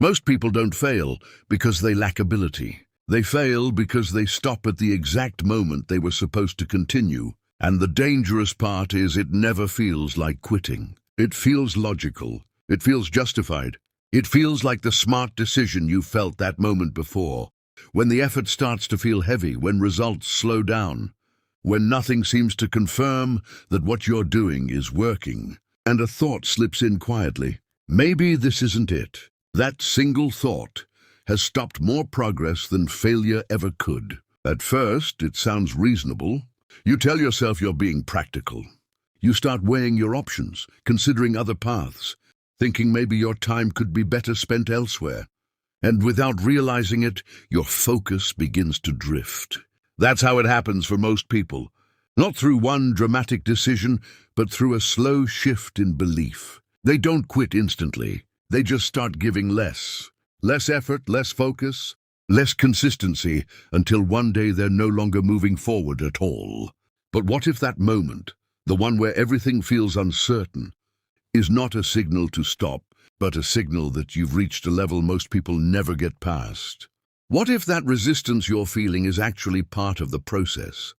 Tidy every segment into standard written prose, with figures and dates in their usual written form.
Most people don't fail because they lack ability. They fail because they stop at the exact moment they were supposed to continue. And the dangerous part is it never feels like quitting. It feels logical. It feels justified. It feels like the smart decision you felt that moment before. When the effort starts to feel heavy, when results slow down, when nothing seems to confirm that what you're doing is working, and a thought slips in quietly. Maybe this isn't it. That single thought has stopped more progress than failure ever could. At first, it sounds reasonable. You tell yourself you're being practical. You start weighing your options, considering other paths, thinking maybe your time could be better spent elsewhere. And without realizing it, your focus begins to drift. That's how it happens for most people. Not through one dramatic decision, but through a slow shift in belief. They don't quit instantly. They just start giving less. Less effort, less focus, less consistency, until one day they're no longer moving forward at all. But what if that moment, the one where everything feels uncertain, is not a signal to stop, but a signal that you've reached a level most people never get past? What if that resistance you're feeling is actually part of the process?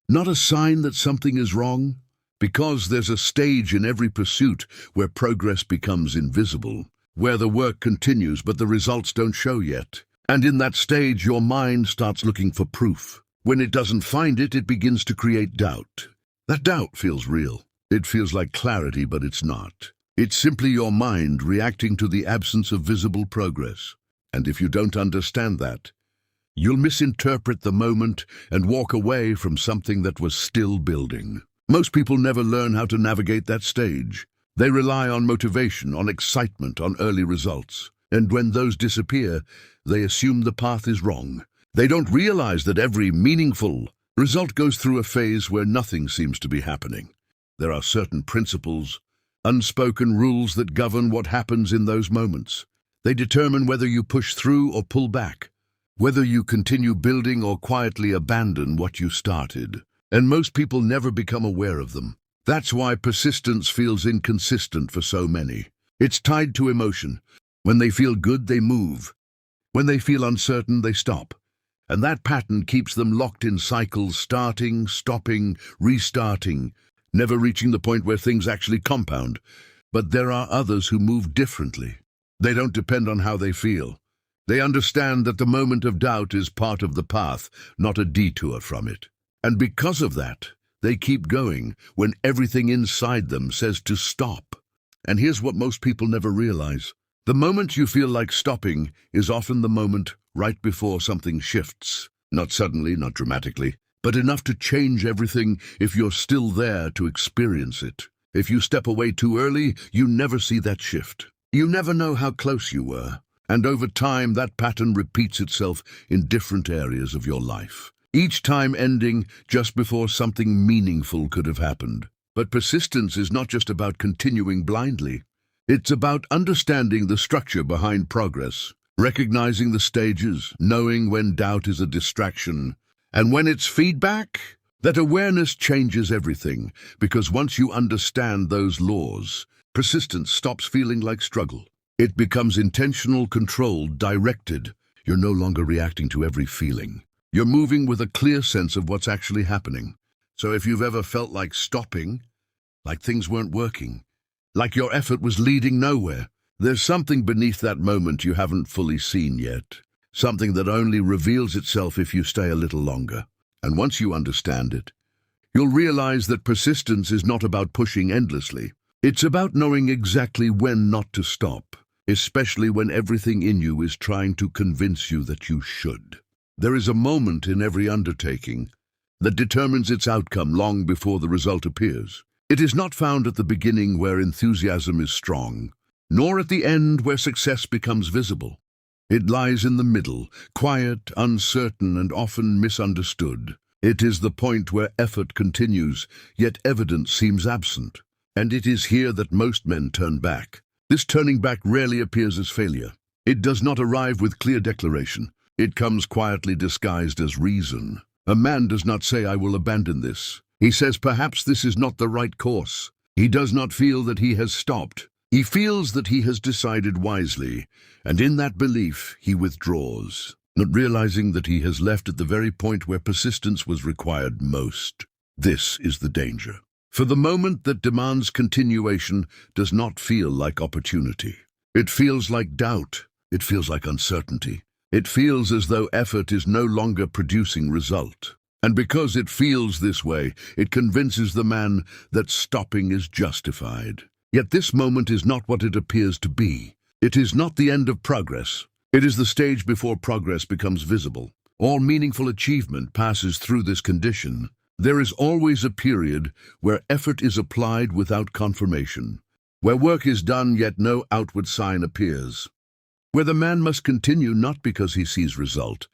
Not a sign that something is wrong? Because there's a stage in every pursuit where progress becomes invisible, where the work continues but the results don't show yet. And in that stage, your mind starts looking for proof. When it doesn't find it, it begins to create doubt. That doubt feels real. It feels like clarity, but it's not. It's simply your mind reacting to the absence of visible progress. And if you don't understand that, you'll misinterpret the moment and walk away from something that was still building. Most people never learn how to navigate that stage. They rely on motivation, on excitement, on early results. And when those disappear, they assume the path is wrong. They don't realize that every meaningful result goes through a phase where nothing seems to be happening. There are certain principles, unspoken rules that govern what happens in those moments. They determine whether you push through or pull back, whether you continue building or quietly abandon what you started. And most people never become aware of them. That's why persistence feels inconsistent for so many. It's tied to emotion. When they feel good, they move. When they feel uncertain, they stop. And that pattern keeps them locked in cycles, starting, stopping, restarting, never reaching the point where things actually compound. But there are others who move differently. They don't depend on how they feel. They understand that the moment of doubt is part of the path, not a detour from it. And because of that, they keep going when everything inside them says to stop. And here's what most people never realize. The moment you feel like stopping is often the moment right before something shifts. Not suddenly, not dramatically, but enough to change everything if you're still there to experience it. If you step away too early, you never see that shift. You never know how close you were. And over time, that pattern repeats itself in different areas of your life. Each time ending just before something meaningful could have happened. But persistence is not just about continuing blindly. It's about understanding the structure behind progress, recognizing the stages, knowing when doubt is a distraction, and when it's feedback. That awareness changes everything, because once you understand those laws, persistence stops feeling like struggle. It becomes intentional, controlled, directed. You're no longer reacting to every feeling. You're moving with a clear sense of what's actually happening. So if you've ever felt like stopping, like things weren't working, like your effort was leading nowhere, there's something beneath that moment you haven't fully seen yet. Something that only reveals itself if you stay a little longer. And once you understand it, you'll realize that persistence is not about pushing endlessly. It's about knowing exactly when not to stop, especially when everything in you is trying to convince you that you should. There is a moment in every undertaking that determines its outcome long before the result appears. It is not found at the beginning where enthusiasm is strong, nor at the end where success becomes visible. It lies in the middle, quiet, uncertain, and often misunderstood. It is the point where effort continues, yet evidence seems absent. And it is here that most men turn back. This turning back rarely appears as failure. It does not arrive with clear declaration. It comes quietly disguised as reason. A man does not say, "I will abandon this." He says, "Perhaps this is not the right course." He does not feel that he has stopped. He feels that he has decided wisely, and in that belief he withdraws, not realizing that he has left at the very point where persistence was required most. This is the danger. For the moment that demands continuation does not feel like opportunity. It feels like doubt. It feels like uncertainty. It feels as though effort is no longer producing result. And because it feels this way, it convinces the man that stopping is justified. Yet this moment is not what it appears to be. It is not the end of progress. It is the stage before progress becomes visible. All meaningful achievement passes through this condition. There is always a period where effort is applied without confirmation, where work is done yet no outward sign appears, where the man must continue not because he sees result,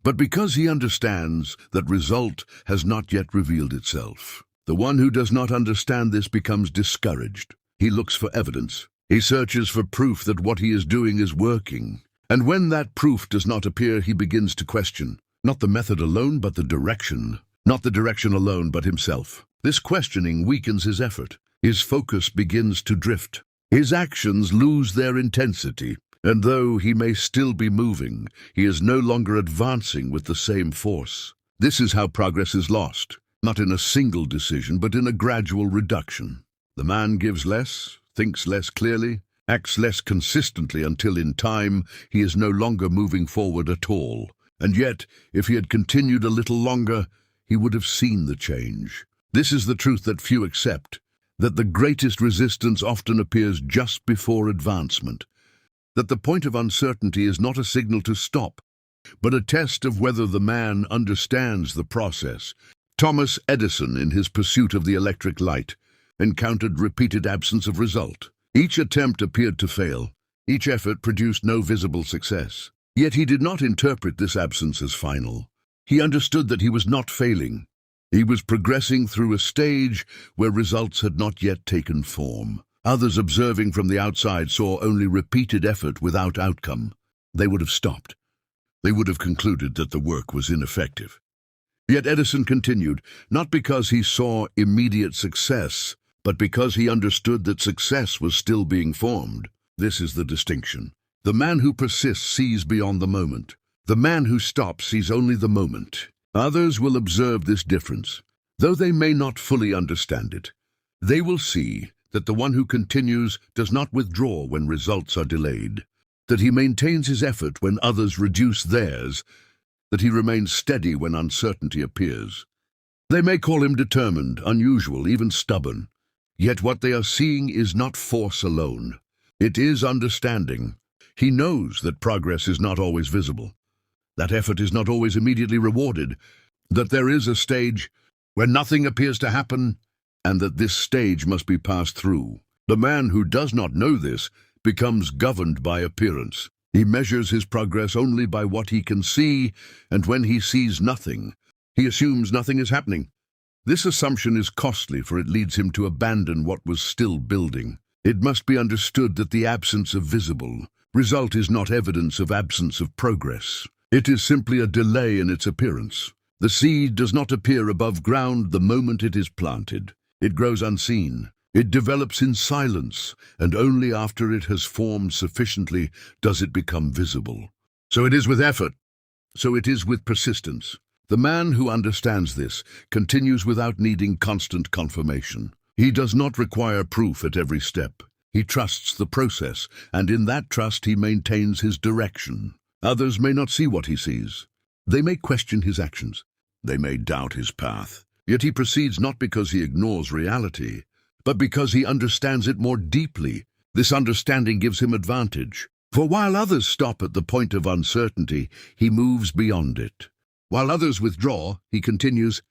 but because he understands that result has not yet revealed itself. The one who does not understand this becomes discouraged. He looks for evidence. He searches for proof that what he is doing is working. And when that proof does not appear, he begins to question, not the method alone, but the direction. Not the direction alone, but himself. This questioning weakens his effort. His focus begins to drift. His actions lose their intensity. And though he may still be moving, he is no longer advancing with the same force. This is how progress is lost, not in a single decision, but in a gradual reduction. The man gives less, thinks less clearly, acts less consistently until in time he is no longer moving forward at all. And yet, if he had continued a little longer, he would have seen the change. This is the truth that few accept, that the greatest resistance often appears just before advancement, that the point of uncertainty is not a signal to stop, but a test of whether the man understands the process. Thomas Edison, in his pursuit of the electric light, encountered repeated absence of result. Each attempt appeared to fail. Each effort produced no visible success. Yet he did not interpret this absence as final. He understood that he was not failing. He was progressing through a stage where results had not yet taken form. Others observing from the outside saw only repeated effort without outcome. They would have stopped. They would have concluded that the work was ineffective. Yet Edison continued, not because he saw immediate success, but because he understood that success was still being formed. This is the distinction. The man who persists sees beyond the moment. The man who stops sees only the moment. Others will observe this difference, though they may not fully understand it. They will see that the one who continues does not withdraw when results are delayed, that he maintains his effort when others reduce theirs, that he remains steady when uncertainty appears. They may call him determined, unusual, even stubborn. Yet what they are seeing is not force alone. It is understanding. He knows that progress is not always visible, that effort is not always immediately rewarded, that there is a stage where nothing appears to happen, and that this stage must be passed through. The man who does not know this becomes governed by appearance. He measures his progress only by what he can see, and when he sees nothing, he assumes nothing is happening. This assumption is costly, for it leads him to abandon what was still building. It must be understood that the absence of visible result is not evidence of absence of progress. It is simply a delay in its appearance. The seed does not appear above ground the moment it is planted. It grows unseen. It develops in silence, and only after it has formed sufficiently does it become visible. So it is with effort. So it is with persistence. The man who understands this continues without needing constant confirmation. He does not require proof at every step. He trusts the process, and in that trust he maintains his direction. Others may not see what he sees. They may question his actions. They may doubt his path. Yet he proceeds not because he ignores reality, but because he understands it more deeply. This understanding gives him advantage. For while others stop at the point of uncertainty, he moves beyond it. While others withdraw, he continues,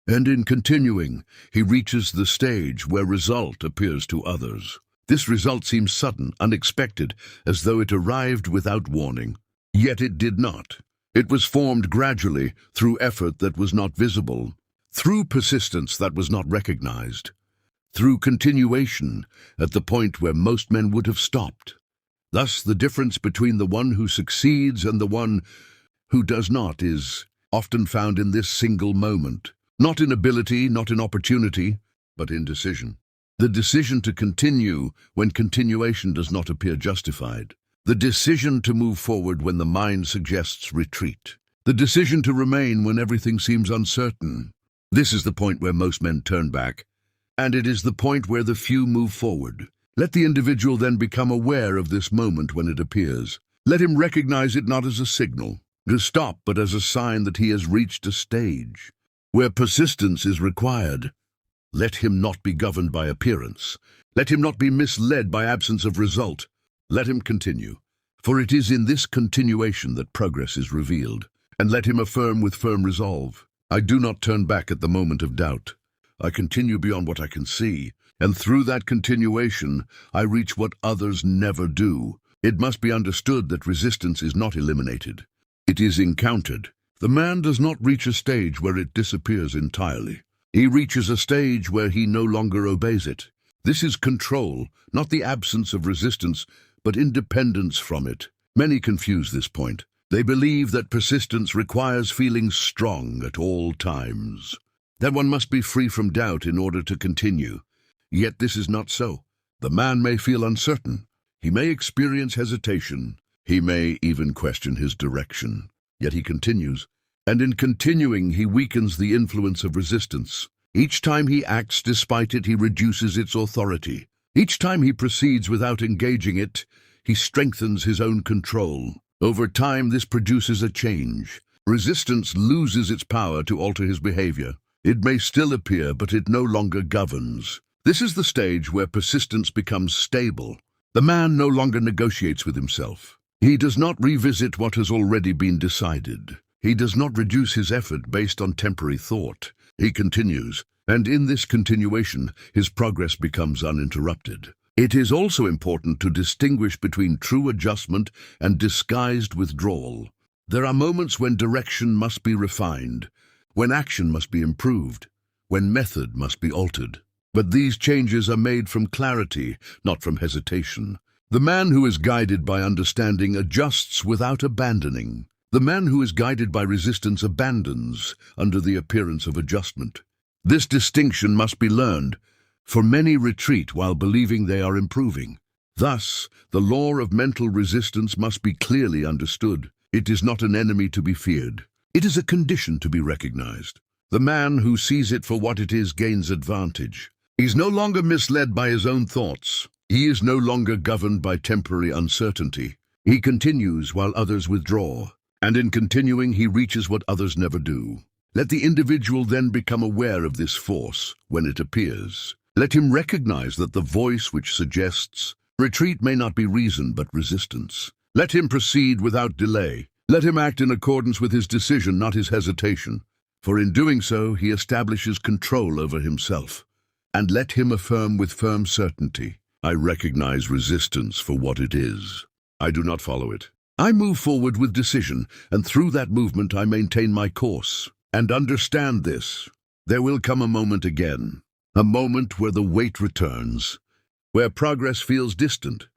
and in continuing, he reaches the stage where result appears to others. This result seems sudden, unexpected, as though it arrived without warning. Yet it did not. It was formed gradually, through effort that was not visible, through persistence that was not recognized, through continuation at the point where most men would have stopped. Thus, the difference between the one who succeeds and the one who does not is often found in this single moment, not in ability, not in opportunity, but in decision. The decision to continue when continuation does not appear justified. The decision to move forward when the mind suggests retreat. The decision to remain when everything seems uncertain. This is the point where most men turn back, and it is the point where the few move forward. Let the individual then become aware of this moment when it appears. Let him recognize it not as a signal to stop, but as a sign that he has reached a stage where persistence is required. Let him not be governed by appearance. Let him not be misled by absence of result. Let him continue, for it is in this continuation that progress is revealed. And let him affirm with firm resolve, I do not turn back at the moment of doubt. I continue beyond what I can see, and through that continuation, I reach what others never do. It must be understood that resistance is not eliminated. It is encountered. The man does not reach a stage where it disappears entirely. He reaches a stage where he no longer obeys it. This is control, not the absence of resistance, but independence from it. Many confuse this point. They believe that persistence requires feeling strong at all times, that one must be free from doubt in order to continue. Yet this is not so. The man may feel uncertain. He may experience hesitation. He may even question his direction. Yet he continues. And in continuing, he weakens the influence of resistance. Each time he acts despite it, he reduces its authority. Each time he proceeds without engaging it, he strengthens his own control. Over time, this produces a change. Resistance loses its power to alter his behavior. It may still appear, but it no longer governs. This is the stage where persistence becomes stable. The man no longer negotiates with himself. He does not revisit what has already been decided. He does not reduce his effort based on temporary thought. He continues, and in this continuation, his progress becomes uninterrupted. It is also important to distinguish between true adjustment and disguised withdrawal. There are moments when direction must be refined, when action must be improved, when method must be altered. But these changes are made from clarity, not from hesitation. The man who is guided by understanding adjusts without abandoning. The man who is guided by resistance abandons under the appearance of adjustment. This distinction must be learned, for many retreat while believing they are improving. Thus, the law of mental resistance must be clearly understood. It is not an enemy to be feared. It is a condition to be recognized. The man who sees it for what it is gains advantage. He is no longer misled by his own thoughts. He is no longer governed by temporary uncertainty. He continues while others withdraw, and in continuing he reaches what others never do. Let the individual then become aware of this force when it appears. Let him recognize that the voice which suggests retreat may not be reason but resistance. Let him proceed without delay. Let him act in accordance with his decision, not his hesitation. For in doing so, he establishes control over himself. And let him affirm with firm certainty, I recognize resistance for what it is. I do not follow it. I move forward with decision, and through that movement I maintain my course. And understand this, there will come a moment again, a moment where the weight returns, where progress feels distant,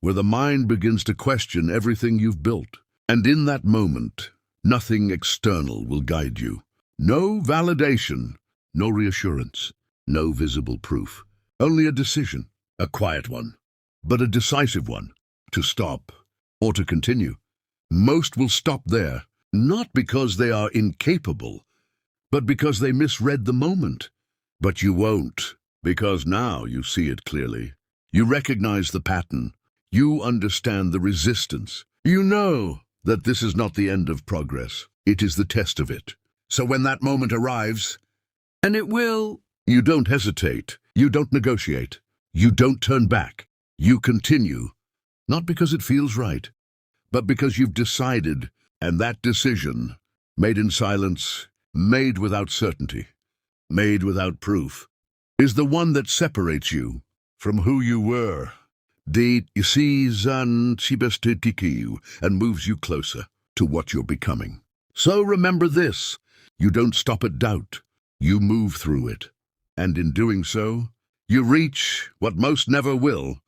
where the mind begins to question everything you've built. And in that moment, nothing external will guide you. No validation, no reassurance, no visible proof. Only a decision, a quiet one, but a decisive one, to stop or to continue. Most will stop there, not because they are incapable, but because they misread the moment. But you won't, because now you see it clearly. You recognize the pattern. You understand the resistance. You know that this is not the end of progress. It is the test of it. So when that moment arrives, and it will, you don't hesitate. You don't negotiate. You don't turn back. You continue, not because it feels right, but because you've decided, and that decision, made in silence, made without certainty, made without proof, is the one that separates you from who you were. And moves you closer to what you're becoming. So remember this, you don't stop at doubt, you move through it. And in doing so, you reach what most never will,